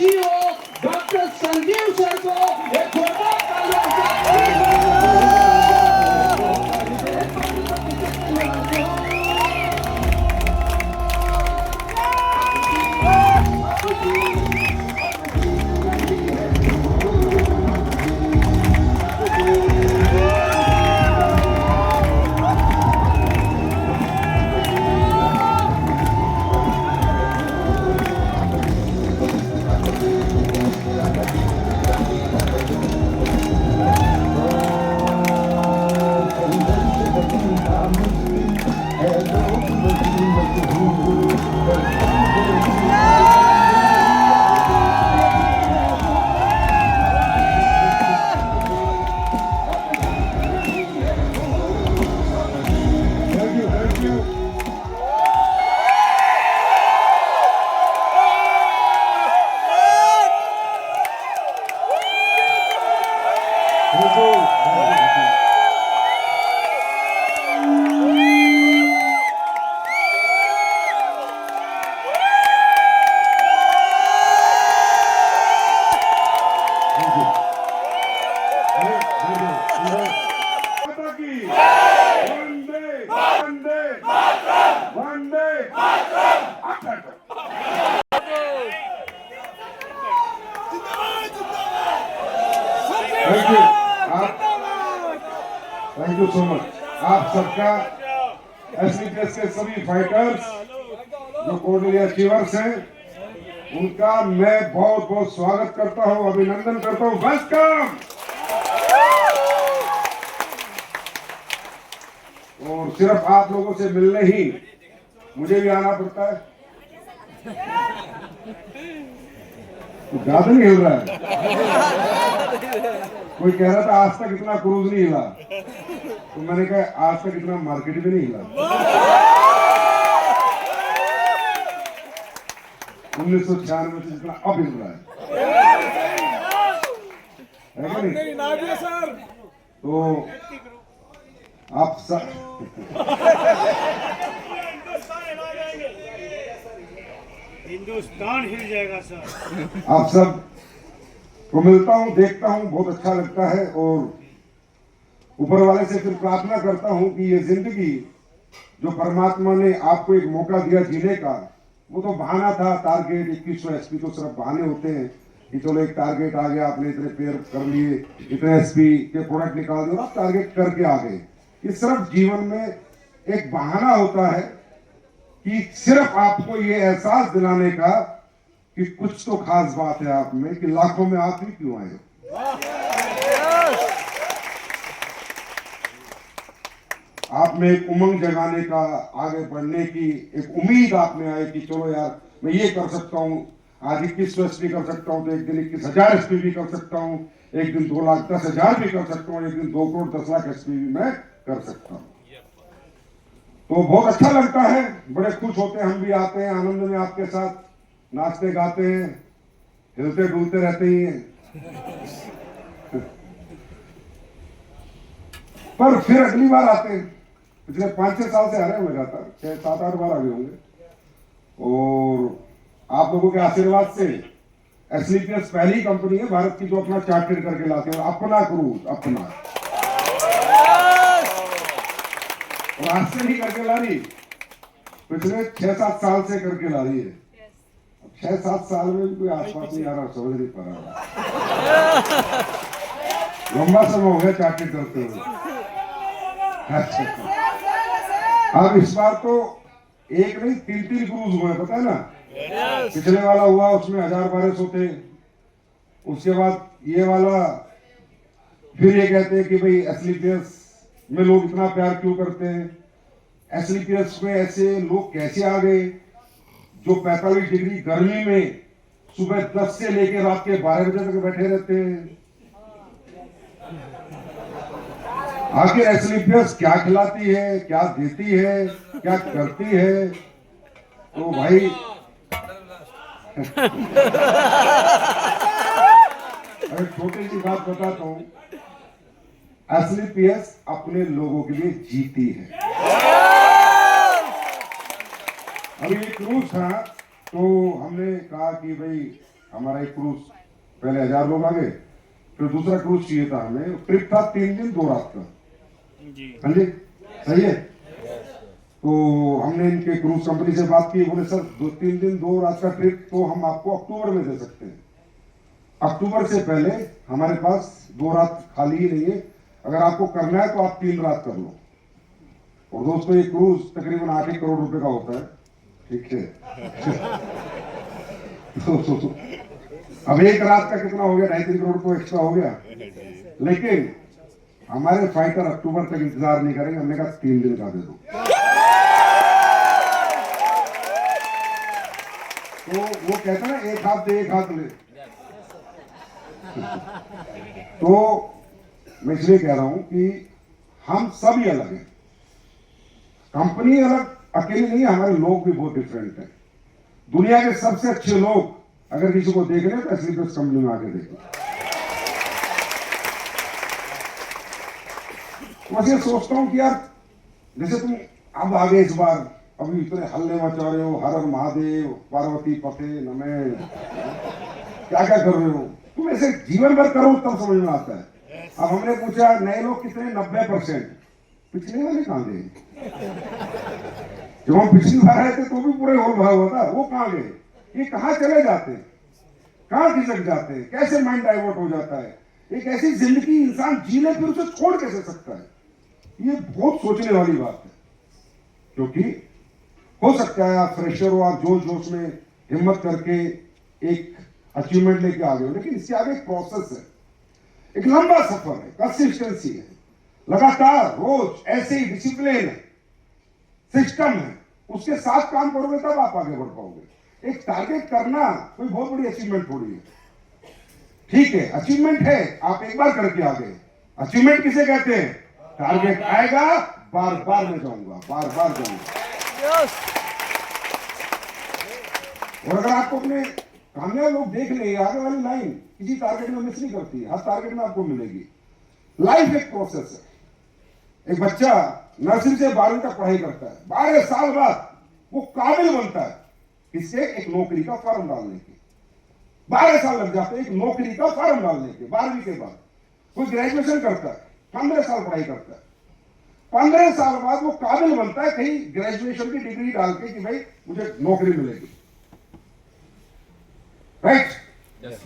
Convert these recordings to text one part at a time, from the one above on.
CEO doctor Sanjeev sir को एक जोरदार तालियों से थैंक यू सो मच। आप सबका एसलीपीएस के सभी फाइटर्स जो कोर्डिनेटर अचीवर्स हैं उनका मैं बहुत बहुत स्वागत करता हूं, अभिनंदन करता हूं। वेलकम। और सिर्फ आप लोगों से मिलने ही मुझे भी आना पड़ता है। तो ज्यादा नहीं हिल रहा है। कोई कह रहा था आज तक इतना क्रूज नहीं हिला, तो मैंने कहा आज तक इतना मार्केट भी नहीं हिला। 1996 से जितना अब हिल रहा है सर। तो आप सब हिंदुस्तान हिल जाएगा सर। आप सब को मिलता हूं, देखता हूं, बहुत अच्छा लगता है। और ऊपर वाले से फिर प्रार्थना करता हूं कि ये जिंदगी जो परमात्मा ने आपको एक मौका दिया जीने का, वो तो बहाना था। टारगेट 2100 एसपी तो सिर्फ बहाने होते हैं कि चलो एक टारगेट आ गया, आपने इतने पेयर कर लिए, इतने एसपी के प्रोडक्ट निकाल दिए, आप टारगेट करके आ गए। ये सिर्फ जीवन में एक बहाना होता है कि सिर्फ आपको ये एहसास दिलाने का कि कुछ तो खास बात है आप में, कि लाखों में आप ही क्यों आए हो। आप में एक उमंग जगाने का, आगे बढ़ने की एक उम्मीद आप में आए कि चलो यार मैं ये कर सकता हूं, आज 2100 एसपी कर सकता हूं, तो एक दिन 21,000 एसपी भी कर सकता हूं, एक दिन 2,10,000 भी कर सकता हूं, एक दिन 2 करोड़ 10 लाख एसपी भी मैं कर सकता हूं। तो बहुत अच्छा लगता है, बड़े खुश होते हैं। हम भी आते हैं आनंद में आपके साथ, नाचते गाते हैं, हिलते डुलते रहते ही हैं। पर फिर अगली बार आते हैं। पिछले 5-6 साल से आ रहे हैं लगातार, 6-7-8 बार आ गए होंगे। और आप लोगों के आशीर्वाद से एसलीपीएस पहली कंपनी है भारत की जो अपना चार्टेड करके लाते हैं, अपना क्रूज अपना, और आज से ही करके ला रही, पिछले 6-7 साल से करके ला रही है। 6-7 साल में भी कोई आसपास नहीं आ रहा, समझ नहीं पा रहा। लंबा समय हो गया चार्टेड करते हुए। अब इस बार तो एक नहीं 3-3 क्रूज हुए, पता है ना। पिछले वाला हुआ उसमें 1000-1200 थे, उसके बाद ये वाला, फिर ये कहते हैं कि भाई एसलीपीएस में लोग इतना प्यार क्यों करते हैं, एसलीपीएस में ऐसे लोग कैसे आ गए जो 45 डिग्री गर्मी में सुबह 10 से लेकर रात के 12 बजे तक बैठे रहते हैं। आखिर एसलीपीएस क्या खिलाती है, क्या देती है, क्या करती है। तो भाई अगर छोटी सी बात बताता हूं, एसलीपीएस अपने लोगों के लिए जीती है। अभी एक क्रूज था तो हमने कहा कि भाई हमारा एक क्रूज, पहले 1000 लोग आ गए, फिर दूसरा क्रूज चाहिए था हमें, ट्रिप था 3 दिन 2 रात का। जी हाँ जी, सही है। तो हमने इनके क्रूज कंपनी से बात की, बोले सर 3 दिन 2 रात का ट्रिप तो हम आपको अक्टूबर में दे सकते हैं। अक्टूबर से पहले हमारे पास 2 रात खाली ही नहीं है, अगर आपको करना है तो आप 3 रात कर लो। और दोस्तों, ये क्रूज तकरीबन 8 करोड़ रुपए का होता है, ठीक है। तो अब 1 रात का कितना हो गया, 2.5-3 करोड़ तो एक्स्ट्रा हो गया। लेकिन हमारे फाइटर अक्टूबर तक इंतजार नहीं करेंगे, हमने कहा 3 दिन का दे दो। तो वो कहते ना, एक हाथ दे एक हाथ ले। तो मैं इसलिए कह रहा हूं कि हम सब ही अलग हैं, कंपनी अलग अकेली नहीं है, हमारे लोग भी बहुत डिफरेंट हैं। दुनिया के सबसे अच्छे लोग अगर किसी को देख रहे हैं तो स्लीपर्स कंपनी में आके देखें। बस ये सोचता हूं कि यार, जैसे तुम अब आगे इस बार अभी इतने हल्ले मचा रहे हो, हर हर महादेव, पार्वती पते नमे, क्या क्या कर रहे हो तुम, ऐसे जीवन भर करो तब समझ में आता है। अब हमने पूछा नए लोग कितने, 90%। पिछले वाले कहां गए? जब हम पिछली बार आए थे तो भी पूरे होल भरा हुआ था, वो कहां गए? ये कहां चले जाते हैं, कहां खिसक जाते हैं, कैसे माइंड डाइवर्ट हो जाता है? एक ऐसी जिंदगी इंसान जी ले फिर उसे छोड़ कैसे सकता है? ये बहुत सोचने वाली बात है। क्योंकि हो सकता है आप फ्रेशर हो, आप जोश जोश में हिम्मत करके एक अचीवमेंट लेके आ गए हो, लेकिन इसके आगे एक प्रोसेस है, एक लंबा सफर है, कंसिस्टेंसी है, लगातार रोज ऐसे ही डिसिप्लिन है, सिस्टम है, उसके साथ काम करोगे तब आप आगे बढ़ पाओगे। एक टारगेट करना कोई बहुत बड़ी अचीवमेंट थोड़ी है। ठीक है, अचीवमेंट है, आप एक बार करके आ गए। अचीवमेंट किसे कहते हैं? टारगेट आएगा, बार बार मैं जाऊंगा, बार बार जाऊंगा। और अगर आपको अपने कामयाब लोग देख ले, आगे वाली लाइन किसी टारगेट में मिस नहीं करती है, हर टारगेट में आपको मिलेगी। लाइफ एक प्रोसेस है। एक बच्चा नर्सरी से 12वीं तक पढ़ाई करता है, 12 साल बाद वो काबिल बनता है इससे एक नौकरी का फॉर्म डालने के। 12 साल लग जाते हैं एक नौकरी का फॉर्म डालने के। 12वीं के बाद कोई ग्रेजुएशन करता है, 15 साल पढ़ाई करता है, 15 साल बाद वो काबिल बनता है कहीं ग्रेजुएशन की डिग्री डाल के कि भाई मुझे नौकरी मिलेगी, राइट?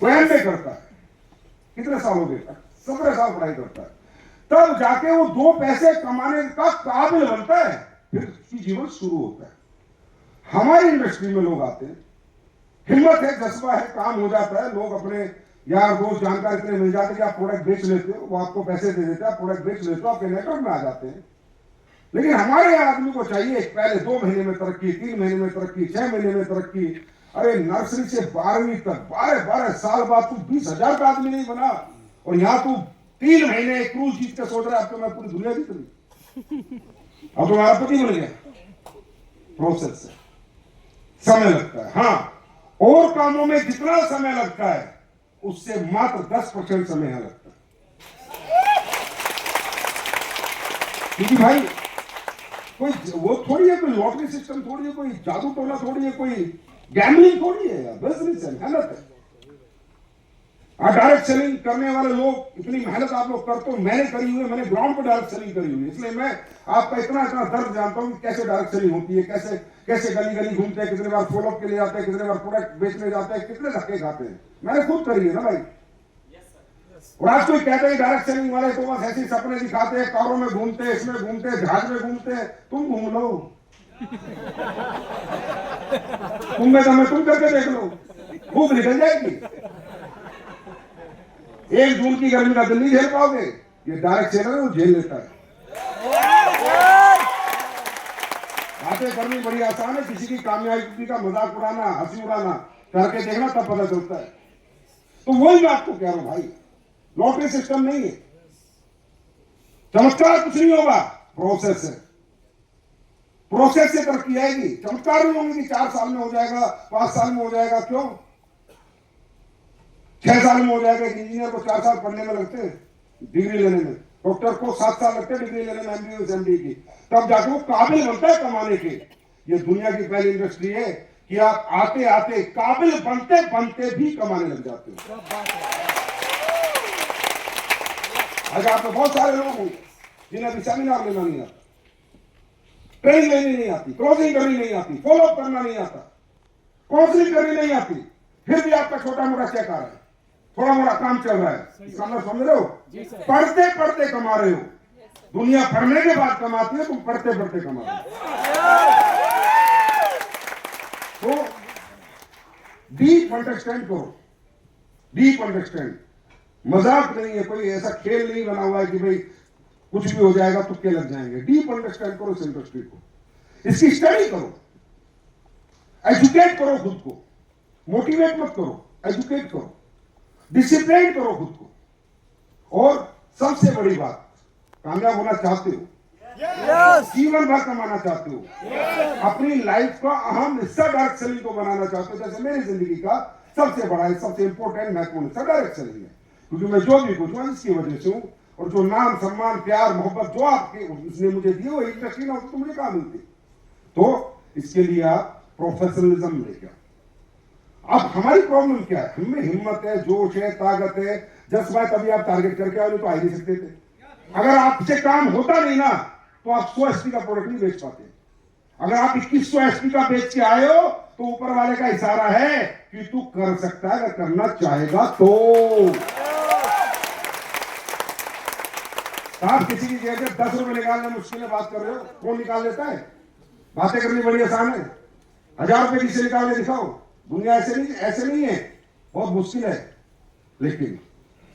वो एमए करता है, कितने साल हो गए? 17 साल पढ़ाई करता है, तब जाके वो 2 पैसे कमाने का काबिल बनता है, फिर उसकी जीवन शुरू होता है। हमारी इंडस्ट्री में लोग आते हैं, हिम्मत है, जज्बा है, काम हो जाता है, लोग अपने यार दोस्त जानकार इतने मिल जाते हैं कि आप प्रोडक्ट बेच लेते हो, वो आपको पैसे दे देते हैं, आप प्रोडक्ट बेच लेते हो, आपके नेटवर्क में आ जाते हैं। लेकिन हमारे यहाँ आदमी को चाहिए पहले 2 महीने में तरक्की, 3 महीने में तरक्की, 6 महीने में तरक्की। अरे नर्सरी से 12वीं तक 12 साल बाद तू 20,000 का आदमी नहीं बना, और यहाँ तू 3 महीने क्रूज जीत के सोच रहा है आपको मैं पूरी दुनिया जीत रही। अब तुम्हारा पति बन गया। प्रोसेस है, समय लगता है। हाँ, और कामों में जितना समय लगता है उससे मात्र 10% समय यहां लगता है। क्योंकि भाई कोई वो थोड़ी है, कोई लॉटरी सिस्टम थोड़ी है, कोई जादू टोना थोड़ी है, कोई गैम्बलिंग थोड़ी है, बिजनेस है, मेहनत है। डायरेक्ट सेलिंग करने वाले लोग इतनी मेहनत आप लोग करते हो, मैंने करी हुई है, मैंने ग्राउंड पर डायरेक्ट सेलिंग करी हुई है, इसलिए मैं आपका इतना दर्द जानता हूं कि कैसे डायरेक्ट सेलिंग होती है, कैसे कैसे गली गली घूमते हैं, कितने बार फॉलोअप के लिए आते हैं, कितने बार प्रोडक्ट बेचने जाते हैं, कितने धक्के खाते हैं, मैंने खुद करी है ना भाई। और आज कोई कहते हैं डायरेक्ट सेलिंग वाले तो बस ऐसे सपने दिखाते हैं, कारों में घूमते हैं, इसमें घूमते हैं, जहाज में घूमते हैं। तुम घूम लो, तुम में दम है, तुम करके देख लो, भूख निकल जाएगी। 1 जून की गर्मी का दिन नहीं झेल पाओगे, ये डायरेक्ट सेलर है वो झेल लेता है। बातें करनी बड़ी आसान है, किसी की कामयाबी का मजाक उड़ाना, हंसी उड़ाना, करके देखना तब पता चलता है। तो वही मैं आपको कह रहा हूं भाई, लॉटरी सिस्टम नहीं है, चमत्कार कुछ नहीं होगा, प्रोसेस है। प्रोसेस से तरक्की आएगी। चमत्कार नहीं होंगे कि 4 साल में हो जाएगा, 5 साल में हो जाएगा, क्यों 6 साल में हो जाएगा। एक इंजीनियर को 4 साल पढ़ने में लगते हैं डिग्री लेने में, डॉक्टर को 7 साल लगते हैं डिग्री लेने में, एमबीबीएस एमडी की, तब जाके वो काबिल बनता है कमाने के। ये दुनिया की पहली इंडस्ट्री है कि आप आते आते काबिल बनते बनते भी कमाने लग जाते हो। आज आप में बहुत सारे लोग होंगे जिन्हें अभी सेमिनार लेना नहीं आता, ट्रेनिंग लेनी नहीं आती, क्लोजिंग करनी नहीं आती, फॉलो अप करना नहीं आता, काउंसलिंग करनी नहीं आती, फिर भी आपका छोटा मोटा चेक आ रहा है, थोड़ा मोटा काम चल रहा है। इसका मतलब समझ रहे हो? पढ़ते पढ़ते कमा रहे हो। दुनिया पढ़ने के बाद कमाती है, तुम पढ़ते पढ़ते कमा रहे हो। तो डीप अंडरस्टैंड करो, डीप अंडरस्टैंड। मजाक नहीं है, कोई ऐसा खेल नहीं बना हुआ है कि भाई कुछ भी हो जाएगा तुक्के लग जाएंगे। डीप अंडरस्टैंड करो इस इंडस्ट्री को, इसकी स्टडी करो, एजुकेट करो खुद को, मोटिवेट मत करो, एजुकेट करो, डिसिप्लिन करो खुद को। और सबसे बड़ी बात, कामयाब होना चाहते हो, जीवन भर कमाना चाहते हो, अपनी लाइफ का अहम हिस्सा डायरेक्ट सेलिंग को बनाना चाहते हो, जैसे मेरी जिंदगी का सबसे बड़ा सबसे इंपॉर्टेंट महत्वपूर्ण हिस्सा डायरेक्ट सेलिंग है। क्योंकि मैं जो भी कुछ हूं इसकी वजह से हूं, और जो नाम सम्मान प्यार मोहब्बत जो आपके उसने मुझे दिए वो इंडस्ट्री ना होती तो मुझे कहां मिलती। तो इसके लिए आप प्रोफेशनलिज्म लेके आओ। अब हमारी प्रॉब्लम क्या है? हमें हिम्मत है, जोश है, ताकत है, जज्बा है, तभी आप टारगेट करके आओ, तो आ ही नहीं सकते थे। अगर आपसे काम होता नहीं ना तो आप 100 HP का प्रोडक्ट नहीं बेच पाते। अगर आप 2100 HP का बेच के आए हो तो ऊपर वाले का इशारा है कि तू कर सकता है, अगर करना चाहेगा तो। आप किसी की जगह 10 रुपए निकालना मुश्किल है, बात कर रहे हो, कौन निकाल लेता है? बातें करनी बड़ी आसान है। 1000 रुपए किसी निकाल के दिखाओ, दुनिया ऐसे नहीं है, बहुत मुश्किल है। लेकिन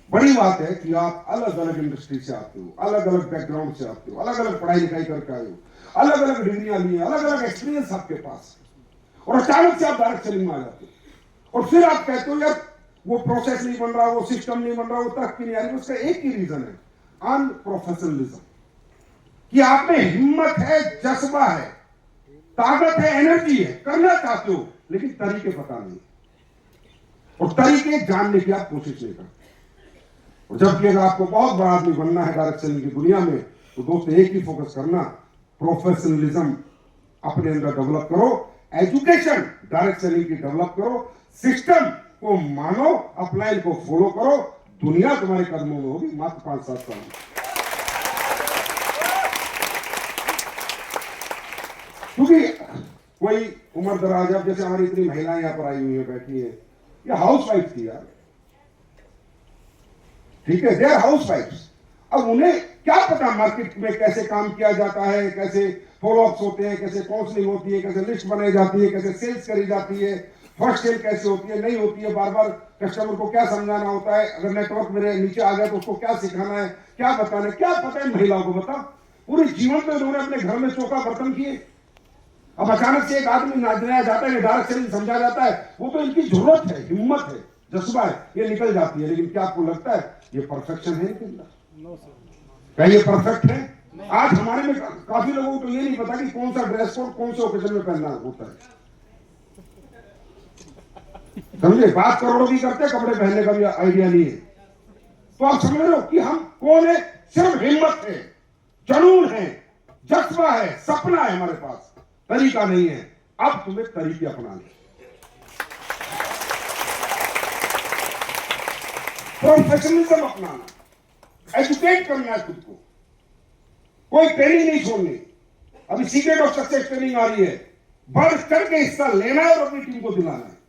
बड़ी बात है कि आप अलग अलग इंडस्ट्री से आते हो, अलग अलग बैकग्राउंड से आते हो, अलग अलग पढ़ाई लिखाई करके आए हो, अलग अलग डिग्रियां ली है, अलग अलग एक्सपीरियंस आपके पास, और अचानक से आप डायरेक्ट सेलिंग में आ जाते हो। और फिर आप कहते हो यार वो प्रोसेस नहीं बन रहा, वो सिस्टम नहीं बन रहा, वो तरक्की नहीं आ रही। उसका एक ही रीजन है, अनप्रोफेशनलिज्म। कि आप में हिम्मत है, जज्बा है, ताकत है, एनर्जी है, करना चाहते हो, लेकिन तरीके पता नहीं, और तरीके जानने की आप कोशिश नहीं करते। और जबकि अगर आपको बहुत बड़ा आदमी बनना है डायरेक्ट सेलिंग की दुनिया में, तो दोस्तों एक ही फोकस करना, प्रोफेशनलिज्म अपने अंदर डेवलप करो, एजुकेशन डायरेक्ट सेलिंग की डेवलप करो, सिस्टम को मानो, अपलाइन को फॉलो करो, दुनिया तुम्हारे कदमों में होगी मात्र 5-7 साल में। क्योंकि कोई उम्र दराज, अब जैसे हमारी इतनी महिलाएं यहां पर आई हुई है, बैठी है, ये हाउस वाइफ थी यार, ठीक है, दे आर हाउस वाइफ्स। अब उन्हें क्या पता मार्केट में कैसे काम किया जाता है, कैसे फॉलोअप्स होते हैं, कैसे काउंसलिंग होती है, कैसे लिस्ट बनाई जाती है, कैसे सेल्स करी जाती है, फर्स्ट सेल कैसे होती है, नहीं होती है, बार बार कस्टमर को क्या समझाना होता है, अगर नेटवर्क मेरे नीचे आ गया तो उसको क्या सिखाना है, क्या बताना है, क्या पता है महिलाओं को? बता, पूरे जीवन में उन्होंने अपने घर में चौका बर्तन किए। अब अचानक से एक आदमी नाचने जाता है, डायरेक्ट सेलिंग समझा जाता है, वो तो इनकी जरूरत है, हिम्मत है, जज्बा है, ये निकल जाती है। लेकिन क्या आपको लगता है ये परफेक्शन है इनके अंदर? क्या ये परफेक्ट है? आज हमारे में काफी लोगों को तो ये नहीं पता कि कौन सा ड्रेस कोड कौन से ओकेजन में पहनना होता है। समझे? बात करोड़ों की करते, कपड़े पहनने का भी आइडिया नहीं है। तो आप समझ लो कि हम कौन है? सिर्फ हिम्मत है, जुनून है, जज्बा है, सपना है हमारे पास, तरीका नहीं है। अब तुम्हें तरीके अपनाने, प्रोफेशनलिज्म अपनाना, एजुकेट करना है खुद को, कोई ट्रेनिंग नहीं छोड़नी। अभी सीक्रेट ऑफ सक्सेस ट्रेनिंग आ रही है, बढ़ करके हिस्सा लेना है और अपनी टीम को दिलाना है।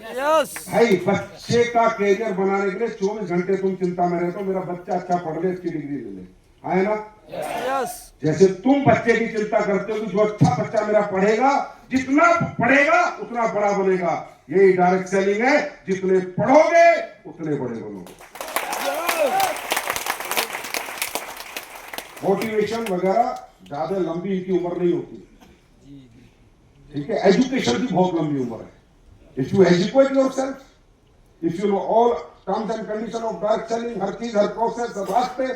भाई बच्चे का कैरियर बनाने के लिए 24 घंटे तुम चिंता में रहते हो, मेरा बच्चा अच्छा पढ़ ले, अच्छी डिग्री ले ले, है ना? जैसे तुम बच्चे की चिंता करते हो कि जो अच्छा बच्चा मेरा पढ़ेगा, जितना पढ़ेगा उतना बड़ा बनेगा। यही डायरेक्ट सेलिंग है, जितने पढ़ोगे उतने बड़े बनोगे। मोटिवेशन वगैरह ज्यादा लंबी इनकी उम्र नहीं होती, ठीक है? एजुकेशन की बहुत लंबी उम्र है। If you educate yourself, if you know all terms and condition of direct selling, हर चीज, हर प्रोसेस, हर रास्ते,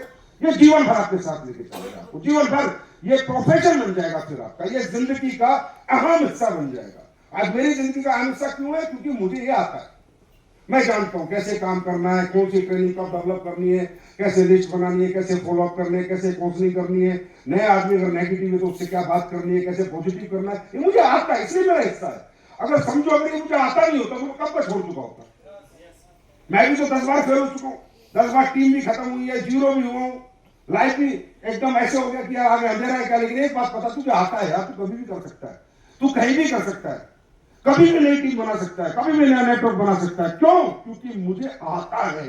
ये जीवन भर आपके साथ लेके चलेगा आपको, जीवन भर ये प्रोफेशन बन जाएगा, फिर आपका ये जिंदगी का अहम हिस्सा बन जाएगा। आज मेरी जिंदगी का अहम हिस्सा क्यों है? क्योंकि मुझे ये आता है, मैं जानता हूं कैसे काम करना है, कौन सी ट्रेनिंग कब डेवलप करनी है, कैसे लिस्ट बनानी है, कैसे फॉलो अप करने है, कैसे काउंसलिंग करनी है, नया आदमी अगर नेगेटिव है तो उससे क्या बात करनी है, कैसे पॉजिटिव करना है, ये मुझे आता है, इसलिए मेरा हिस्सा है। अगर समझो अगर ये मुझे आता नहीं होता तो मैं कब का छोड़ चुका होता। मैं भी तो 10 बार फेल हो चुका हूँ, 10 बार टीम भी खत्म हुई है, जीरो भी हुआ हूँ, लाइफ भी एकदम ऐसे हो गया कि यार आगे अंधेरा है क्या। लेकिन एक बात पता, तुझे आता है यार, तू कभी भी कर सकता है, तू कहीं भी कर सकता है, कभी भी नई टीम बना सकता है, कभी भी नया नेटवर्क बना सकता है। क्यों? क्योंकि मुझे आता है।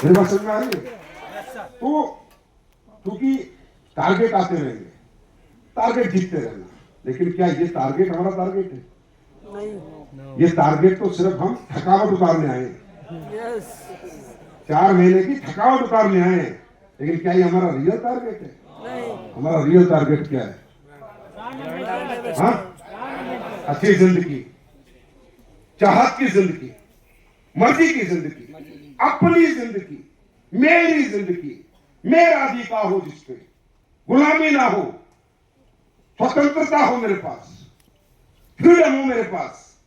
मेरी बात समझ में आ रही है? तो क्योंकि टारगेट आते रहेंगे, टारगेट जीतते रहना। लेकिन क्या ये टारगेट हमारा टारगेट है? नहीं। ये टारगेट तो सिर्फ हम थकावट उतारने आए हैं। 4 महीने की थकावट उतारने आए हैं। लेकिन क्या ये हमारा रियल टारगेट है? नहीं। हमारा रियल टारगेट क्या है? हाँ? अच्छी जिंदगी, चाहत की जिंदगी, मर्जी की जिंदगी, अपनी जिंदगी, मेरी जिंदगी, मेरा अधिकार हो, जिसपे गुलामी ना हो, स्वतंत्रता हो मेरे पास, फ्रीडम हो मेरे पास,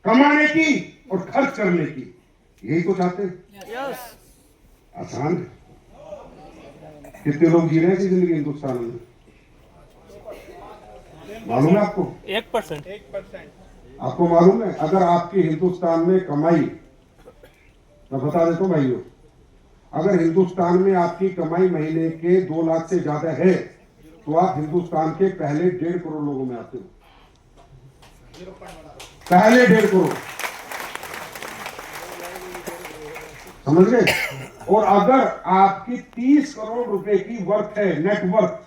कमाने की और खर्च करने की। यही तो चाहते हैं। आसान है। कितने लोग जी रहे हैं जिंदगी हिंदुस्तान में? मालूम है आपको? 1%। आपको मालूम है अगर आपकी हिंदुस्तान में कमाई, मैं बता देता हूं भाइयों, अगर हिंदुस्तान में आपकी कमाई महीने के 2 लाख से ज्यादा है तो आप हिंदुस्तान के पहले 1.5 करोड़ लोगों में आते हो। पहले 1.5 करोड़, समझ गए? और अगर आपकी 30 करोड़ रुपए की वर्थ है, नेटवर्थ,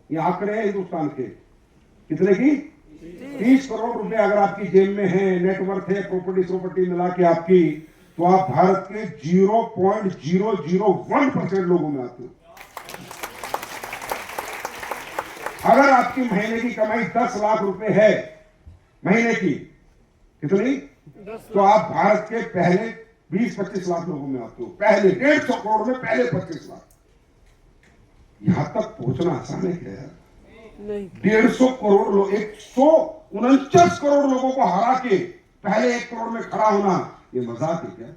ये आंकड़े हैं हिंदुस्तान के, कितने की? 30 करोड़ रुपए अगर आपकी जेब में है, नेटवर्थ है, प्रॉपर्टी मिला के आपकी, तो आप भारत के 0.001% लोगों में आते हो। अगर आपकी महीने की कमाई 10 लाख रुपए है, महीने की, कितनी? तो आप भारत के पहले 20-25 लाख लोगों में आते हो। पहले 150 करोड़ में पहले 25 लाख। यहां तक पहुंचना आसान है क्या यार? नहीं। 150 करोड़ लोग, 149 करोड़ लोगों को हरा के पहले 1 करोड़ में खड़ा होना, ये मजाक है क्या?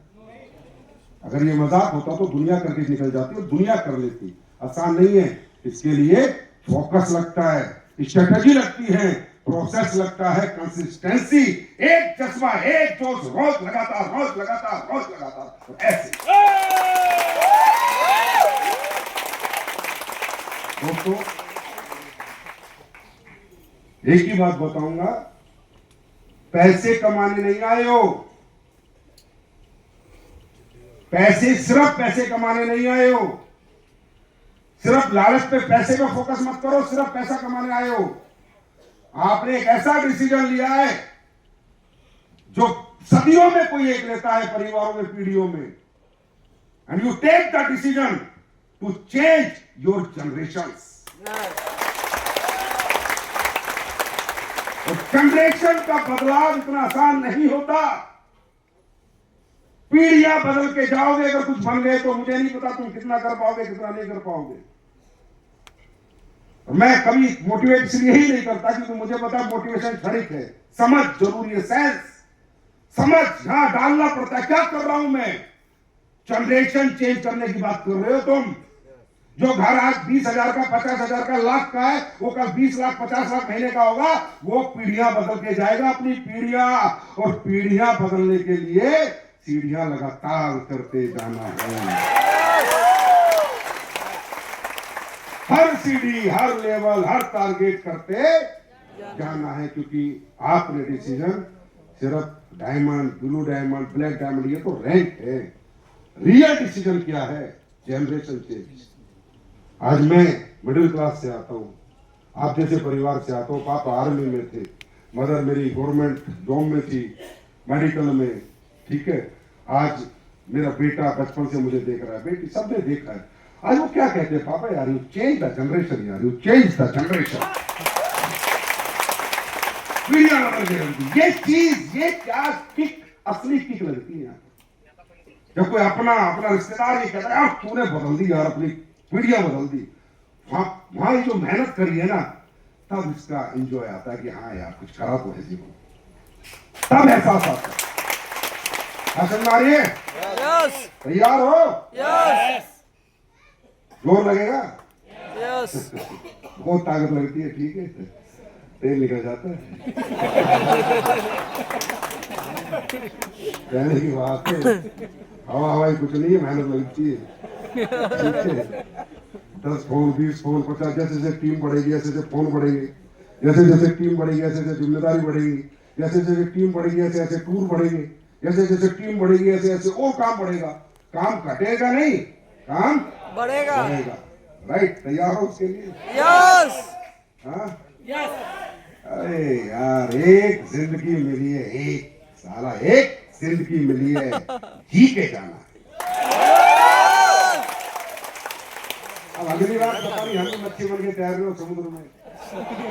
अगर ये मजाक होता तो दुनिया करके निकल जाती और दुनिया कर लेती। आसान नहीं है। इसके लिए फोकस लगता है, स्ट्रेटजी लगती है, प्रोसेस लगता है, कंसिस्टेंसी, एक जज्बा, एक जोश, रोज लगातार तो ऐसे। दोस्तों एक ही बात बताऊंगा, पैसे कमाने नहीं आए हो, सिर्फ पैसे कमाने नहीं आए हो। सिर्फ लालच पे, पैसे पे फोकस मत करो, सिर्फ पैसा कमाने आए हो। आपने एक ऐसा डिसीजन लिया है जो सदियों में कोई एक लेता है, परिवारों में, पीढ़ियों में, and you take the decision to change your generations. Generation का बदलाव इतना आसान नहीं होता। पीढ़ियां बदल के जाओगे, अगर कुछ बन गए तो मुझे नहीं पता तुम कितना कर पाओगे, कितना नहीं कर पाओगे। मैं कभी मोटिवेट इसलिए ही नहीं करता क्योंकि मुझे पता मोटिवेशन क्षणिक है, समझ जरूरी है, सेंस, समझ यहां डालना पड़ता है। क्या कर रहा हूं मैं? जनरेशन चेंज करने की बात कर रहे हो तुम। जो घर आज 20,000 का, 50,000 का, लाख का है, वो कल 20 लाख, 50 लाख महीने का होगा। वो पीढ़ियां बदल के जाएगा, अपनी पीढ़ियां, और पीढ़ियां बदलने के लिए सीढ़ियां लगातार उतरते जाना है। हर सीढ़ी, हर लेवल, हर टारगेट करते जाना है। क्योंकि आपने डिसीजन सिर्फ diamond, blue diamond, black diamond, ये तो रैंक है। रियल डिसीजन क्या है? Generation change. आज मैं मिडिल क्लास से आता हूँ, आप जैसे परिवार से आता हूँ। पापा आर्मी में थे, मदर मेरी गवर्नमेंट जॉब में थी, मेडिकल में, ठीक है। आज मेरा बेटा बचपन से मुझे देख रहा है, बेटी सबने देखा है। आज वो क्या कहते हैं? पापा यार, यू चेंज द जनरेशन, यार यू चेंज द जनरेशन। ये चीज, ये क्या किक, असली किक लगती है जब कोई अपना रिश्तेदार ये कहता है यार तूने बदल दी, यार अपनी पीढ़ियां बदल दी। वहां जो मेहनत करी है ना, तब इसका एंजॉय आता है कि हाँ यार कुछ करा तो है जीवन, तब एहसास आता है। समझ आ रही है? तैयार हो? जोर लगेगा? बहुत ताकत लगती है, ठीक है, तेल निकल जाता है। कहने की बात है, हवा हवाई कुछ नहीं है, मेहनत लगती है, ठीक है। 10 फोन, 20 फोन, 50, जैसे जैसे टीम बढ़ेगी ऐसे ऐसे फोन बढ़ेंगे, जैसे जैसे टीम बढ़ेगी ऐसे ऐसे जिम्मेदारी बढ़ेगी, जैसे जैसे टीम बढ़ेगी ऐसे ऐसे टूर बढ़ेंगे, जैसे जैसे टीम बढ़ेगी ऐसे ऐसे और काम बढ़ेगा। काम घटेगा नहीं, काम बढ़ेगा। राइट, तैयार हो उसके लिए? यस। हाँ, अरे यार, एक जिंदगी मिली है, एक साला एक जिंदगी मिली है, जी के जाना है। अब अगली बार पता नहीं, हम भी मच्छी बन के तैर रहे हो समुद्र में,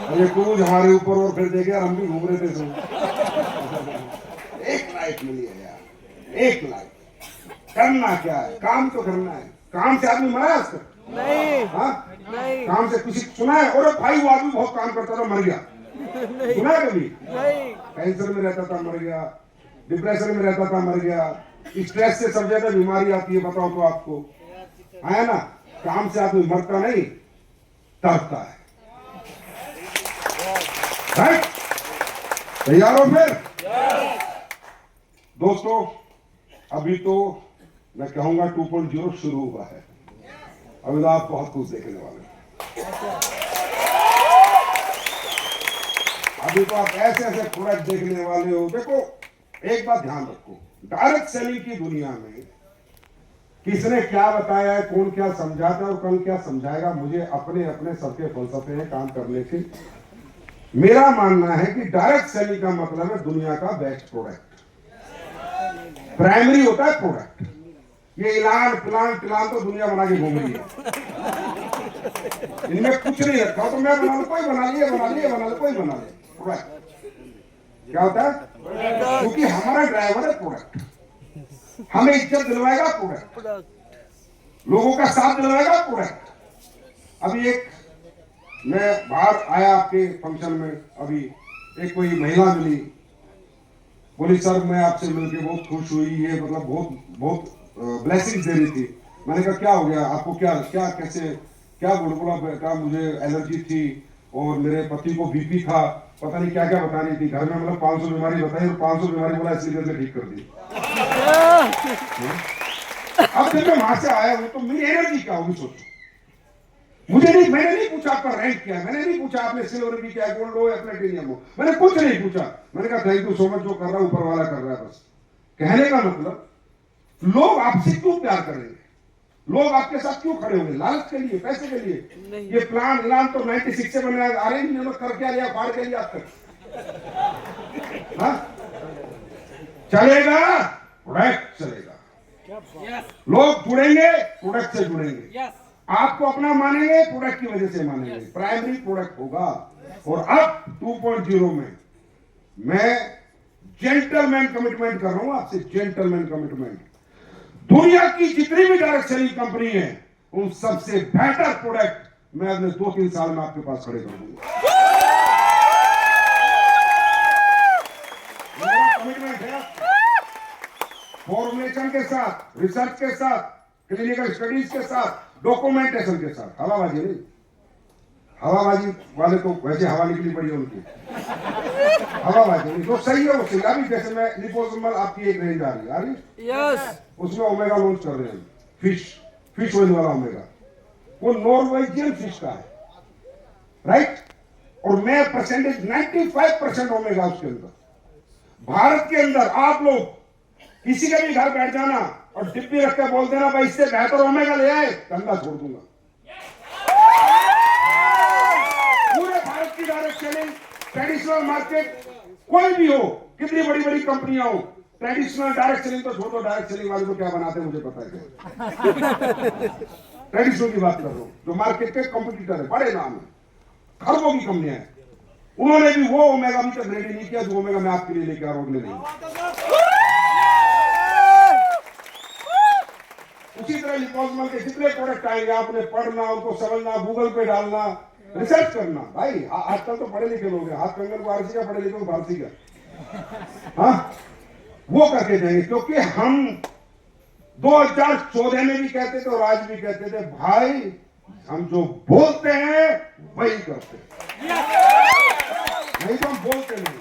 और ये कूद हमारे ऊपर और फिर देखे यार हम भी घूम रहे थे सब। एक लाइफ मिली है यार, एक लाइफ। करना क्या है? काम तो करना है। काम से आदमी मरा आज तक? नहीं। हाँ, नहीं। काम से किसी सुना है? और भाई वो आदमी बहुत काम करता था मर गया, सुना है कभी? नहीं। कैंसर में रहता था मर गया, डिप्रेशन में रहता था मर गया, स्ट्रेस से सब ज्यादा बीमारी आती है, बताओ तो आपको, है ना? काम से आदमी मरता नहीं, तड़पता है। राइट, तैयार हो फिर? दोस्तों, अभी तो मैं कहूंगा 2.0 शुरू हुआ है, अभी तो आप बहुत कुछ देखने वाले हैं। अभी तो आप ऐसे ऐसे प्रोडक्ट देखने वाले हो। देखो, एक बात ध्यान रखो, डायरेक्ट सेलिंग की दुनिया में किसने क्या बताया है, कौन क्या समझाता है और कौन क्या समझाएगा, मुझे अपने अपने सबके फलसफे हैं काम करने के। मेरा मानना है कि डायरेक्ट सेलिंग का मतलब है दुनिया का बेस्ट प्रोडक्ट। प्राइमरी होता है प्रोडक्ट, ये इलान प्लान तो दुनिया बना के घूम रही है, इनमें कुछ नहीं रखा, तो मैं बना लो, कोई बना लिए, कोई बना ले। प्रोडक्ट क्या होता है? क्योंकि हमारा ड्राइवर है प्रोडक्ट, हमें इज्जत दिलवाएगा प्रोडक्ट, लोगों का साथ दिलवाएगा प्रोडक्ट। अभी एक मैं बाहर आया आपके फंक्शन में, अभी एक कोई महिला मिली, बोली सर मैं आपसे मिलकर बहुत खुश हुई, ये मतलब बहुत ब्लेसिंग्स दे रही थी। मैंने कहा क्या हो गया आपको, क्या क्या कैसे क्या बोला, मुझे एलर्जी थी और मेरे पति को बीपी था, पता नहीं क्या क्या बता रही थी, घर में मतलब 500 बीमारी बताई और 500 बीमारी बोला इसलिए मैं ठीक कर दी। अब जब मैं वहां से आया हूं तो मेरी एनर्जी क्या होगी सोचो। मैंने नहीं पूछा आपका रैंक क्या है, मैंने नहीं पूछा आपने सिल्वर भी क्या है, गोल्ड हो या प्लेटिनियम हो, मैंने कुछ नहीं पूछा। मैंने कहा थैंक यू सो मच, जो कर रहा है ऊपर वाला कर रहा है। बस कहने का मतलब, लोग आपसे क्यों प्यार करेंगे, लोग आपके साथ क्यों खड़े होंगे? लालच के लिए, पैसे के लिए? ये प्लान तो 96 से बने आ रहे हैं, कर क्या लिया, फाड़ के लिया अब तक। चलेगा, प्रोडक्ट चलेगा, लोग जुड़ेंगे, प्रोडक्ट से जुड़ेंगे, आपको अपना मानेंगे, प्रोडक्ट की वजह से मानेंगे, प्राइमरी प्रोडक्ट होगा। और अब 2.0 में मैं जेंटलमैन कमिटमेंट कर रहा हूं आपसे, जेंटलमैन कमिटमेंट। दुनिया की जितनी भी डायरेक्ट सेलिंग कंपनी है, उन सबसे बेटर प्रोडक्ट मैं अगले 2-3 साल में आपके पास खड़े कर दूंगा। मेरा कमिटमेंट है फॉर्मुलेशन के साथ, रिसर्च के साथ, क्लिनिकल स्टडीज के साथ, डॉक्यूमेंटेशन के साथ। हवाबाजी नहीं, हवाबाजी वाले तो वैसे हवा निकली पड़ी है उनकी, हवाबाजी नहीं, जो सही है वो सही। अभी जैसे मैं लिपोसोमल आपकी एक रेंज आ रही है, यस, उसमें ओमेगा लॉन्च कर रहे हैं, फिश ऑयल वाला ओमेगा, वो नॉर्वेजियन फिश का है, राइट, और मैं परसेंटेज 95% ओमेगा उसके अंदर। भारत के अंदर आप लोग किसी के भी घर बैठ जाना और डिब्बी रख कर बोल देना भाई इससे बेहतर ओमेगा ले आए, धंधा छोड़ दूंगा। पूरे भारत की डायरेक्ट सेलिंग, ट्रेडिशनल मार्केट कोई भी हो, कितनी बड़ी बड़ी कंपनियां हो, ट्रेडिशनल डायरेक्ट सेलिंग तो छोड़ दो, डायरेक्ट सेलिंग वाले को क्या बनाते हैं मुझे पता है। ट्रेडिशनल की बात कर रहा हूं, जो मार्केट के कंपटीटर है, बड़े नाम है, खरबों की कंपनियां हैं, उन्होंने भी वो ओमेगा अभी तक रेडी नहीं किया जो ओमेगा मैं आपके लिए लेके आ रहा हूं, नहीं। उसी तरह लिपोसोमल के जितने प्रोडक्ट आएंगे, आपने पढ़ना, उनको समझना, गूगल पे डालना, रिसर्च करना। भाई आजकल तो पढ़े लिखे लोग हैं, हाथ कंगन को आरसी का, पढ़े लिखे को फारसी का, हाँ, वो करके जाएंगे। क्योंकि हम 2014 में भी कहते थे और आज भी कहते थे, भाई हम जो बोलते हैं वही करते हैं, नहीं तो हम बोलते नहीं।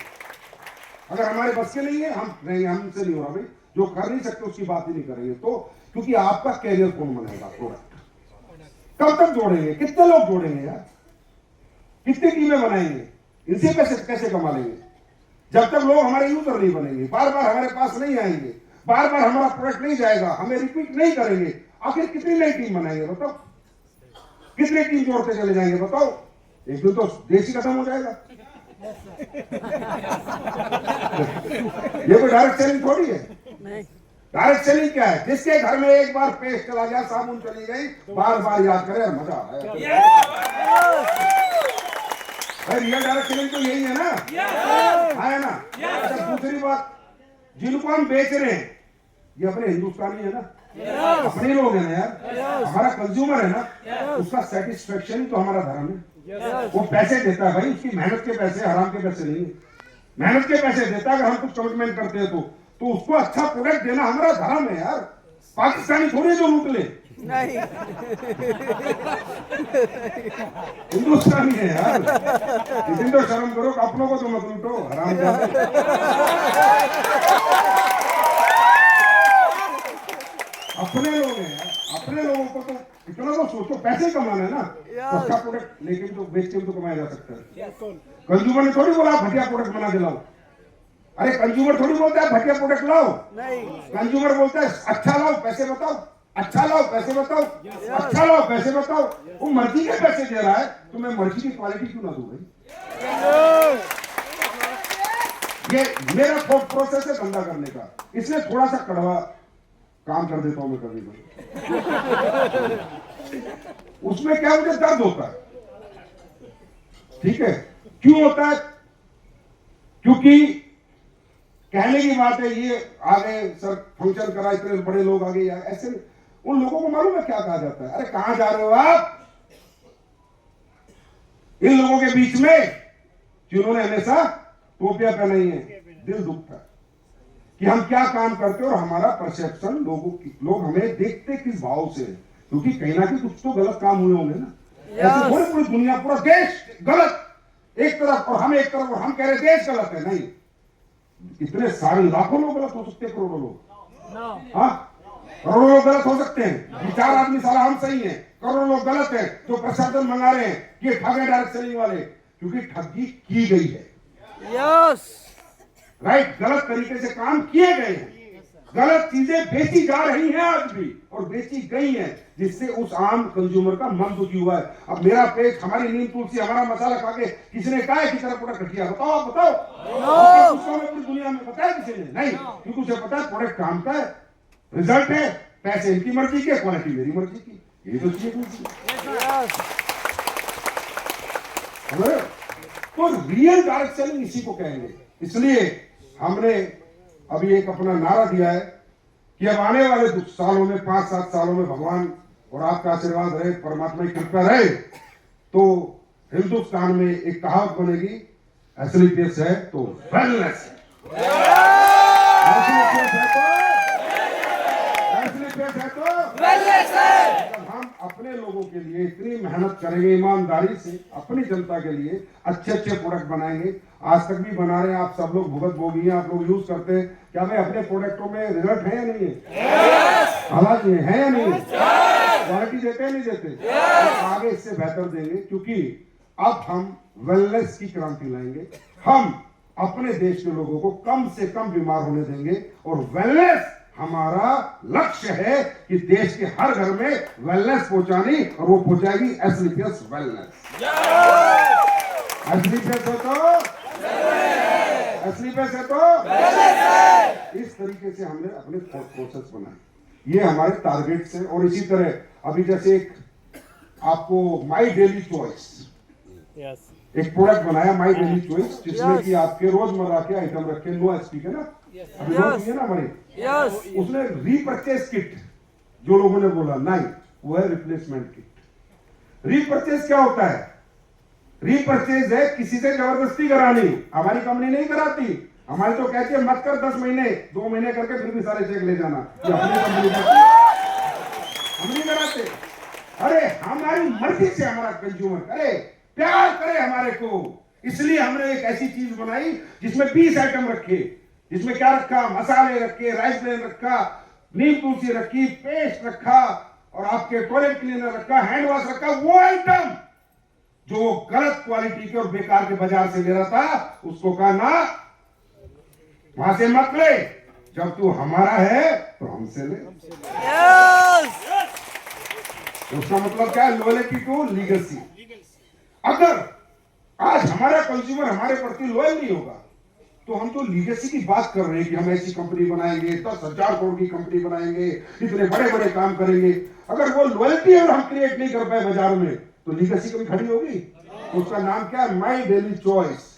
अगर हमारे बस के नहीं है, हम नहीं, हमसे नहीं हो रहा भाई, जो कर नहीं सकते उसकी बात ही नहीं करेंगे। तो क्योंकि आपका कैरियर कौन बनाएगा? प्रोडक्ट कब तक जोड़ेंगे? कितने लोग जोड़ेंगे यार? कितनी टीमें बनाएंगे? इनसे पैसे कैसे कमा लेंगे जब तक लोग हमारे यूजर नहीं बनेंगे, बार बार हमारे पास नहीं आएंगे, बार बार हमारा प्रोडक्ट नहीं जाएगा, हमें रिपीट नहीं करेंगे? आखिर कितनी नई टीम बनाएंगे बताओ? कितनी टीम जोड़ते चले जाएंगे बताओ? एक दिन तो देश ही खत्म हो जाएगा। ये कोई डायरेक्ट सेलिंग थोड़ी है। डायरेक्ट सेलिंग क्या है? जिसके घर में एक बार पेस्ट चला गया, साबुन चली गई, बार बार याद करे, मजा आया। भाई रियल डायरेक्ट सेलिंग तो यही है ना, है ना? अच्छा दूसरी बात, जिनको हम बेच रहे हैं ये अपने हिंदुस्तानी है ना, अपने लोग हैं ना यार, हमारा कंज्यूमर है ना, उसका सेटिस्फेक्शन तो हमारा धर्म है। वो पैसे देता है भाई, उसकी मेहनत के पैसे, हराम के पैसे नहीं है, मेहनत के पैसे देता है। अगर हम कुछ कमिटमेंट करते हैं तो उसको अच्छा प्रोडक्ट देना हमारा धर्म है यार। पाकिस्तानी थोड़ी जो लूट ले, नहीं हिंदुस्तानी है यार। इतनी तो शर्म करो, अपनों को तो मत लूटो, हराम जाते। अपने लोग हैं यार, अपने लोगों को तो इतना तो सोचो, पैसे कमाना है ना, अच्छा प्रोडक्ट लेकिन तो बेच के तो कमाया जा सकता है। कंज्यूमर ने थोड़ी बोला घटिया प्रोडक्ट बना के लाओ। अरे कंज्यूमर थोड़ी बोलता है घटिया प्रोडक्ट लाओ, नहीं, कंज्यूमर बोलता है अच्छा लाओ पैसे बताओ, अच्छा लाओ पैसे बताओ, अच्छा लाओ पैसे बताओ। वो मर्जी के पैसे दे रहा है तो मैं मर्जी की क्वालिटी क्यों ना दूं भाई? ये मेरा थॉट प्रोसेस है धंधा करने का, इसलिए थोड़ा सा कड़वा काम कर देता हूं मैं कभी कभी। उसमें क्या मुझे दर्द होता है, ठीक है? क्यों होता है? क्योंकि कहने की बात है, ये आ गए सर, फंक्शन करा, इतने बड़े लोग आ गए, ऐसे उन लोगों को मालूम है क्या कहा जाता है? अरे कहां जा रहे हो आप? इन लोगों के बीच में जिन्होंने हमेशा टोपियां पहनाई है, दिल दुखता है कि हम क्या काम करते हैं और हमारा परसेप्शन लोग हमें देखते किस भाव से है। क्योंकि कहीं ना कहीं कुछ तो गलत काम हुए होंगे ना। ऐसे पूरी पूरी दुनिया, पूरा देश गलत एक तरफ और हम एक तरफ, और हम कह रहे देश गलत है। नहीं, इतने सारे लाखों लोग गलत हो सकते हैं, करोड़ों लोग, हाँ करोड़ों लोग गलत हो सकते हैं। 4 आदमी साला हम सही हैं, करोड़ों लोग गलत है जो प्रशासन मंगा रहे हैं कि ठग है डायरेक्ट सेलिंग वाले, क्योंकि ठगी की गई है। यस, राइट, गलत तरीके से काम किए गए हैं, गलत चीजें बेची जा रही हैं आज भी और बेची गई हैं, जिससे उस आम कंज्यूमर का मन दुखी हुआ है। अब मेरा पेट, हमारी नीम तुलसी, हमारा मसाला खा के किसी ने कहा है कि तेरा प्रोडक्ट घटिया? बताओ, आप बताओ। पूरी दुनिया में बताया किसी ने? नहीं, क्योंकि उसे पता है प्रोडक्ट काम का है, रिजल्ट है, पैसे इनकी मर्जी के, क्वालिटी मेरी मर्जी की, यही तो चीज। तो रियल डायरेक्ट सेलिंग इसी को कहेंगे। इसलिए हमने अभी एक अपना नारा दिया है कि अब आने वाले सालों में, 5-7 सालों में, भगवान और आपका आशीर्वाद रहे, परमात्मा की कृपा रहे, तो हिंदुस्तान में एक कहावत बनेगी, एसलीपीएस है तो वेलनेस है। हम अपने लोगों के लिए इतनी मेहनत करेंगे, ईमानदारी से अपनी जनता के लिए अच्छे अच्छे प्रोडक्ट बनाएंगे। आज तक भी बना रहे हैं, आप सब लोग भुगत भोगी हैं, आप लोग यूज करते हैं। क्या भाई अपने प्रोडक्टों में रिजल्ट है या नहीं है? हालांकि है या नहीं है? क्वालिटी देते हैं नहीं देते? तो आगे इससे बेहतर देंगे, क्योंकि अब हम वेलनेस की क्रांति लाएंगे। हम अपने देश के लोगों को कम से कम बीमार होने देंगे, और वेलनेस हमारा लक्ष्य है कि देश के हर घर में वेलनेस पहुंचानी, और वो पहुंचाएगी एसलीपीएस वेलनेस। एसलीपीएस है तो एसलीपीएस है तो इस तरीके से हमने अपने प्रोसेस बनाए, ये हमारे टारगेट्स हैं। और इसी तरह अभी जैसे एक आपको माई डेली चॉइस एक प्रोडक्ट बनाया, माई डेली चॉइस, जिसमें कि आपके रोजमर्रा के आइटम रखे, नो एसपी के ना, अभी है ना हमारे। उसने रीपरचेज किट, जो लोगों ने बोला नहीं, वो है रिप्लेसमेंट किट। रीपरचेज क्या होता है? रीपरचेज है किसी से जबरदस्ती करानी, हमारी कंपनी नहीं कराती, हमारी तो कहती है मत कर, 10 महीने 2 महीने करके फिर भी सारे चेक ले जाना, ये अपनी कंपनी करती है, हम नहीं कराते। अरे हमारी मर्जी से हमारा कंज्यूमर करे, प्यार करे हमारे को। इसलिए हमने एक ऐसी चीज बनाई जिसमें 20 आइटम रखे, जिसमें क्या रखा, मसाले रखे, राइस ब्रेन रखा, नीम तुलसी रखी, पेस्ट रखा और आपके टॉयलेट क्लीनर रखा, हैंड वॉश रखा। वो आइटम जो वो गलत क्वालिटी के और बेकार के बाजार से ले रहा था, उसको कहा ना, वहां से मत ले, जब तू हमारा है तो हमसे ले। उसका मतलब क्या है? Loyalty to legacy. अगर आज हमारा कंज्यूमर हमारे प्रति लॉयल नहीं होगा तो हम तो लीगेसी की बात कर रहे हैं कि हम ऐसी कंपनी बनाएंगे, 10,000 करोड़ की कंपनी बनाएंगे, इतने बड़े बड़े काम करेंगे। अगर वो लॉयल्टी और हम क्रिएट नहीं कर पाए बाजार में तो लीगेसी कभी खड़ी होगी? उसका नाम क्या है? My daily choice,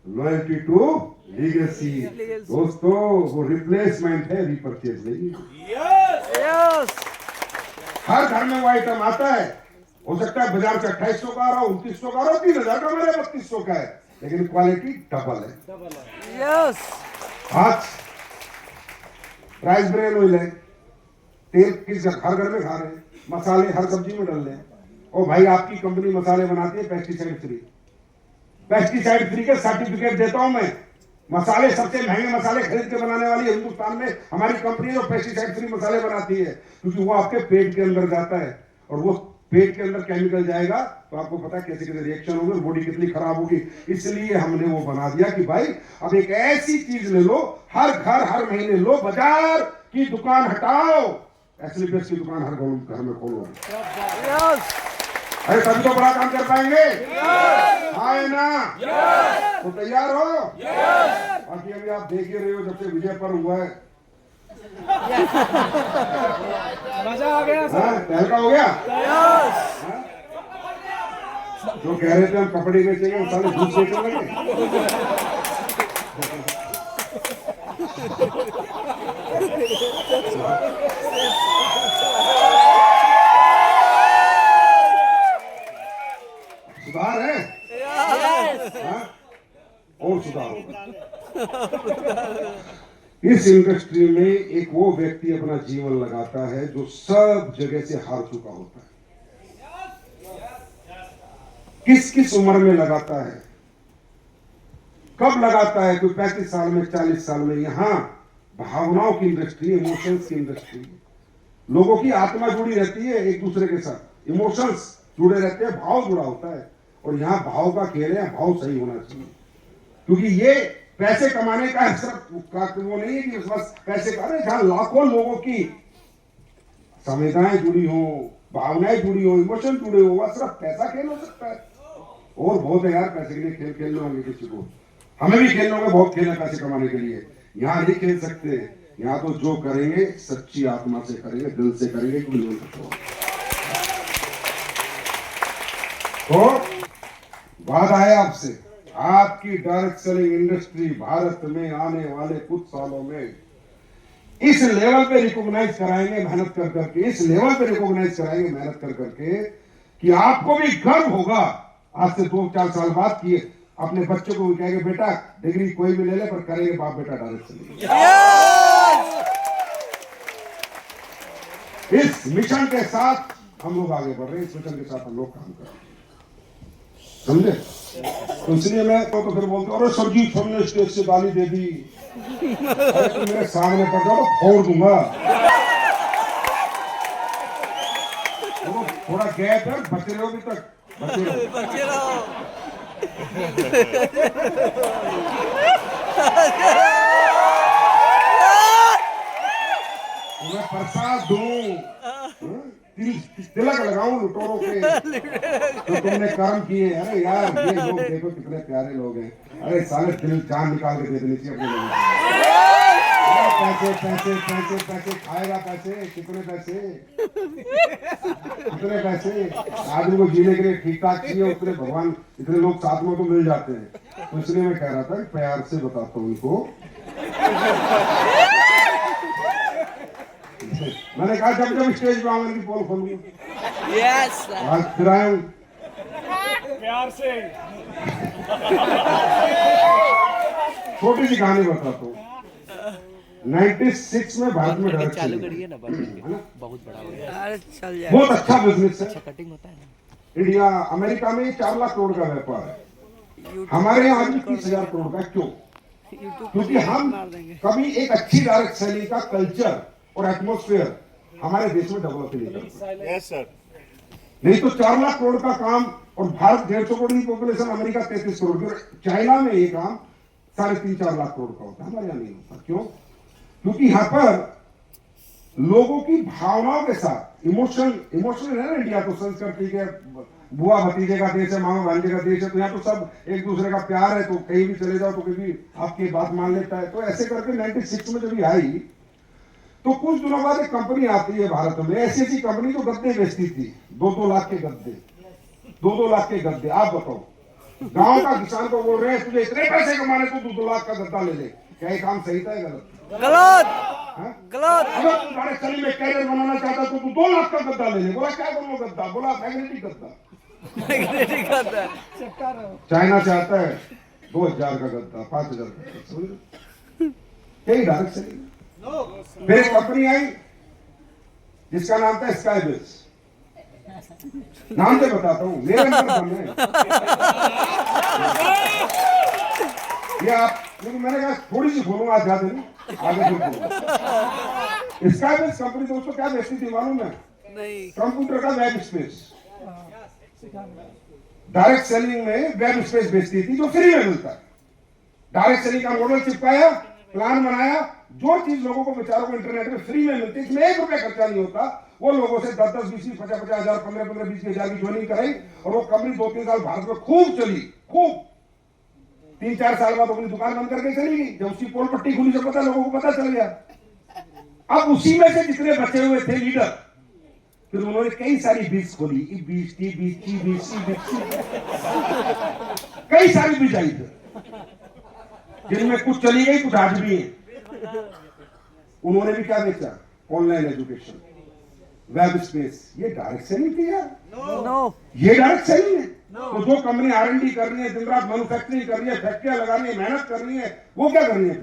loyalty to legacy. दोस्तों, वो रिप्लेसमेंट है, रिपर्चेज नहीं। हर घर में वो आइटम आता है। हो सकता है बाजार से 2800 का आ रहा हो, 2900 का आ रहा हो, 3000 का, मेरे 3200 का है, लेकिन क्वालिटी डबल है। आज राइस ब्रेन ऑयल है, तेल किस हर घर में खा रहे हैं, मसाले हर सब्जी में डाल रहे हैं। और भाई आपकी कंपनी मसाले बनाती है पेस्टिसाइड फ्री, पेस्टिसाइड फ्री के सर्टिफिकेट देता हूं मैं। मसाले सबसे महंगे मसाले खरीद के बनाने वाली हिंदुस्तान में हमारी कंपनी जो पेस्टिसाइड फ्री मसाले बनाती है, क्योंकि वो आपके पेट के अंदर जाता है और वो पेट के अंदर केमिकल जाएगा तो आपको पता है कैसे कैसे रिएक्शन होंगे, बॉडी कितनी खराब होगी। इसलिए हमने वो बना दिया कि भाई अब एक ऐसी चीज ले लो, हर घर हर महीने लो, बाजार की दुकान हटाओ, एसलीपेस की दुकान हर घर में खोलो। अरे तभी तो बड़ा काम कर पाएंगे। हाँ ना? तो तैयार हो? बाकी अभी आप देख ही रहे हो, जब से विजय पर्व हुआ है मजा आ गया सर। तहलका हो गया। जो कह रहे थे हम कपड़े बेचेंगे, वो सारे झूठ बेचने लगे। सुधार है? और सुधार होगा। इस इंडस्ट्री में एक वो व्यक्ति अपना जीवन लगाता है जो सब जगह से हार चुका होता है। किस किस उम्र में लगाता है, कब लगाता है? कोई 35 साल में, 40 साल में। यहां भावनाओं की इंडस्ट्री, इमोशंस की इंडस्ट्री। लोगों की आत्मा जुड़ी रहती है एक दूसरे के साथ, इमोशंस जुड़े रहते हैं, भाव जुड़ा होता है। और यहां भाव का खेल है, भाव सही होना चाहिए। क्योंकि ये पैसे कमाने का सिर्फ वो नहीं है कि बस पैसे का, जहां लाखों लोगों की संवेदनाएं जुड़ी हो, भावनाएं जुड़ी हो, इमोशन जुड़े हो, वह सिर्फ पैसा खेल हो सकता है। और बहुत है यार, पैसे के लिए खेल खेलने होंगे किसी को, हमें भी खेलने होंगे, बहुत खेल है पैसे कमाने के लिए। यहाँ नहीं खेल सकते, यहाँ तो जो करेंगे सच्ची आत्मा से करेंगे, दिल से करेंगे। तो वादा है आपसे, आपकी डायरेक्ट सेलिंग इंडस्ट्री भारत में आने वाले कुछ सालों में इस लेवल पे रिकॉग्नाइज कराएंगे मेहनत कर करके, इस लेवल पे रिकॉग्नाइज कराएंगे मेहनत कर करके कि आपको भी गर्व होगा। आज से 2-4 साल बाद की अपने बच्चों को भी कहेंगे, बेटा डिग्री कोई भी ले ले, पर करेंगे बाप बेटा डायरेक्ट सेलिंग। इस मिशन के साथ हम लोग आगे बढ़ रहे हैं, इस मिशन के साथ हम लोग काम कर रहे हैं, समझे? तो इसलिए मैं तो फिर बोलता हूँ, अरे सर जी हमने स्टेज से गाली दे दी, अरे तुम मेरे सामने पड़ जाओ तो फोड़ दूंगा। तो थोड़ा गैप है, बच रहे हो अभी तक, बचे रहो। तुम्हें प्रसाद दूं, तिलक लगाऊं लुटोरों के, तो तुमने कर्म किए। अरे यार ये लोग देखो कितने प्यारे लोग हैं, अरे साले दिल जान निकाल के दे देनी चाहिए अपने लोगों को। पैसे पैसे पैसे पैसे खाएगा, पैसे कितने पैसे, कितने पैसे आदमी को जीने के लिए ठीक ठाक चाहिए, उतने भगवान इतने लोग साथ में तो मिल जाते हैं। तो इसलिए मैं कह रहा था कि प्यार से बताता हूँ उनको। मैंने कहा जब जब स्टेज पे आऊंगा की पोल खोलूंगा। यस आज फिर आया हूं प्यार से। छोटी सी कहानी बताता हूँ। 96 में भारत में डायरेक्ट चालू सेलिंग करिए ना बंद है ना, बहुत बड़ा हो गया। अरे चल जाए बहुत अच्छा बिजनेस है। कटिंग होता है ना। इंडिया अमेरिका में 4 लाख करोड़ का व्यापार है, हमारे यहाँ आज भी 30,000 करोड़ का। क्यों? क्योंकि हम कभी एक अच्छी डायरेक्ट सेलिंग का कल्चर और एटमोस्फेयर हमारे देश में डेवलप नहीं करते। Yes sir. नहीं तो 4 लाख करोड़ का काम, और भारत 150 करोड़ की पॉपुलेशन, अमेरिका 33 करोड़ की, और चाइना में ये काम 3.5-4 लाख करोड़ का होता है, हमारे यहाँ नहीं होता। क्यों? क्योंकि यहाँ पर लोगों की भावनाओं के साथ इमोशनल है ना इंडिया तो, संस्कृति के बुआ भतीजे का देश है, मामा भांजे का देश है, तो यहाँ तो सब एक दूसरे का प्यार है, तो कहीं भी चले जाओ तो कोई भी आपकी बात मान लेता है। तो ऐसे करके 96 में जब ये आई तो कुछ दिनों बाद एक कंपनी आती है भारत में, ऐसी ऐसी कंपनी जो गद्दे बेचती थी, 2-2 लाख के गद्दे, 2-2 लाख के गद्दे। आप बताओ, गांव का किसान को बोल रहे हैं तुझे इतने पैसे कमाने तो 2-2 लाख का गद्दा ले ले, क्या ये काम सही था या गलत? गलत अगर तू तुम्हारे शरीर में कैरियर बनाना चाहता तो तू 2 लाख का गद्दा ले ले। बोला क्या करूँ गद्दा? बोला मैग्नेटिक गद्दा। चाइना से आता है 2,000 का गद्दा, 5,000 का गद्दा, यही डायरेक्ट सेलिंग। फिर एक कंपनी आई जिसका नाम था स्काईबिज। नाम से बताता हूं, मेरे अंदर है ये आप, लेकिन मैंने कहा थोड़ी सी खोलूंगा, ज्यादा नहीं, आगे खोलूंगा। स्काईबिज कंपनी दोस्तों क्या बेचती थी मालूम है? नहीं कंप्यूटर का वेब स्पेस। डायरेक्ट सेलिंग में वेब स्पेस बेचती थी जो फ्री में मिलता है। डायरेक्ट सेलिंग का मॉडल चिपकाया, प्लान बनाया, जो चीज लोगों को बेचारों को इंटरनेट में फ्री में मिलती है, इसमें 1 रुपया खर्चा नहीं होता। वो लोगों से 10-10, 20-20, 50-50 हजार, 15-15, 20-20 की ज्वाइनिंग कराई, और वो कंपनी 2-3 साल भारत में खूब चली, खूब। 3-4 साल बाद अपनी दुकान बंद करके चली गई। जब उसकी पोल पट्टी खुली तो पता लोगों को पता चल गया। अब उसी में से जितने बचे हुए थे लीडर, फिर उन्होंने कई सारी बीज खोली, कई सारी बीज आई थी, जिनमें कुछ चली गई, कुछ आज भी है। उन्होंने भी क्या बेचा? Online education, web space. ये डायरेक्ट सेलिंग थी यार। नो ये डायरेक्ट सेलिंग है। तो जो कंपनी R&D कर रही है, दिन रात मैन्युफैक्चरिंग कर रही है, फैक्ट्रियां लगा रही है, मेहनत कर रही है, वो क्या कर रही है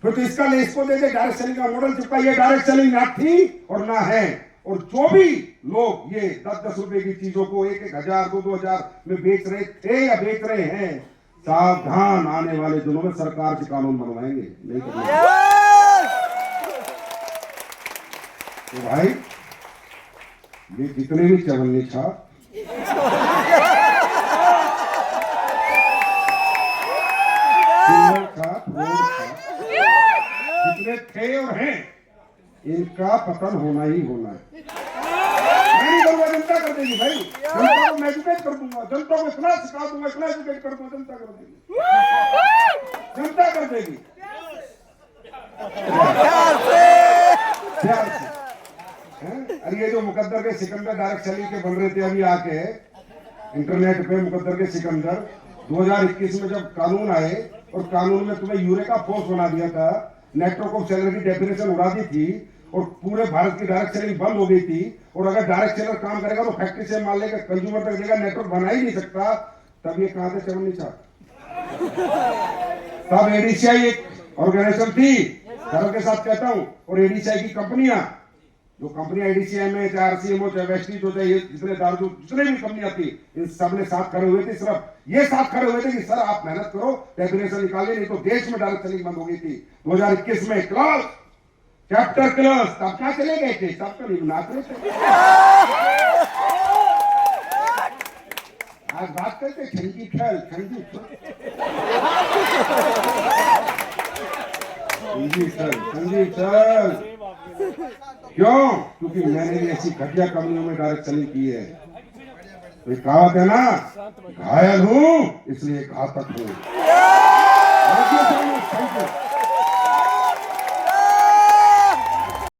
फिर तो इसका ले इसको दे दे, डायरेक्ट सेलिंग का मॉडल चिपका। ये डायरेक्ट सेलिंग ना थी और ना है। और जो भी लोग ये 10-10 रुपए की चीजों को 1-1 हजार, 2-2 हजार में बेच रहे थे या बेच रहे हैं, सावधान, आने वाले दिनों में सरकार से कानून बनवाएंगे, नहीं करना। तो भाई ये जितने भी चवन्नी छाप जितने थे और हैं, इनका पतन होना ही होना है। मैं नहीं करूंगा, जनता कर देगी भाई। जनता को मैं एजुकेट कर दूंगा, जनता को इतना सिखा दूंगा, इतना एजुकेट कर दूंगा, जनता कर देगी, जनता कर देगी। प्यार से। अरे ये जो मुकद्दर के सिकंदर डायरेक्ट सेलिंग के बन रहे थे अभी आके इंटरनेट पे, मुकद्दर के सिकंदर 2021 में जब कानून आए, और कानून में तुम्हें यूरेका फोर्स बना दिया था, नेटवर्क ऑफ सेलर की डेफिनेशन उड़ा दी थी, और पूरे भारत की डायरेक्ट सेलिंग बंद हो गई थी। और अगर डायरेक्ट सेलर काम करेगा तो फैक्ट्री से माल लेकर कंज्यूमर तक देगा, नेटवर्क बना ही नहीं सकता। तब ये कहां से चवन्नी छाप? तब एडीसीआई एक ऑर्गेनाइजेशन थी, गर्व के साथ कहता हूं। और एडीसीआई की कंपनियां, जो कंपनियां एडीसीआई में, चाहे आरसीएमओ, चाहे वेस्टीज हो, चाहे जितने दारू, जितने भी कंपनियां थी, इन सब ने साथ खड़े हुए थे। सिर्फ ये साथ खड़े हुए थे कि सर आप मेहनत करो, डेफिनेशन निकालिए, नहीं तो देश में डायरेक्ट सेलिंग बंद हो गई थी। 2021 में क्लॉज, चैप्टर क्लॉज, तब क्या चले गए थे? सब तो नहीं नाच रहे थे। आज बात करते छंगी खेल, छंगी चल। क्यों? क्योंकि मैंने भी ऐसी घटिया कंपनियों में डायरेक्ट सेलिंग की है। तो एक कहावत है ना, घायल हूं इसलिए घातक हूं।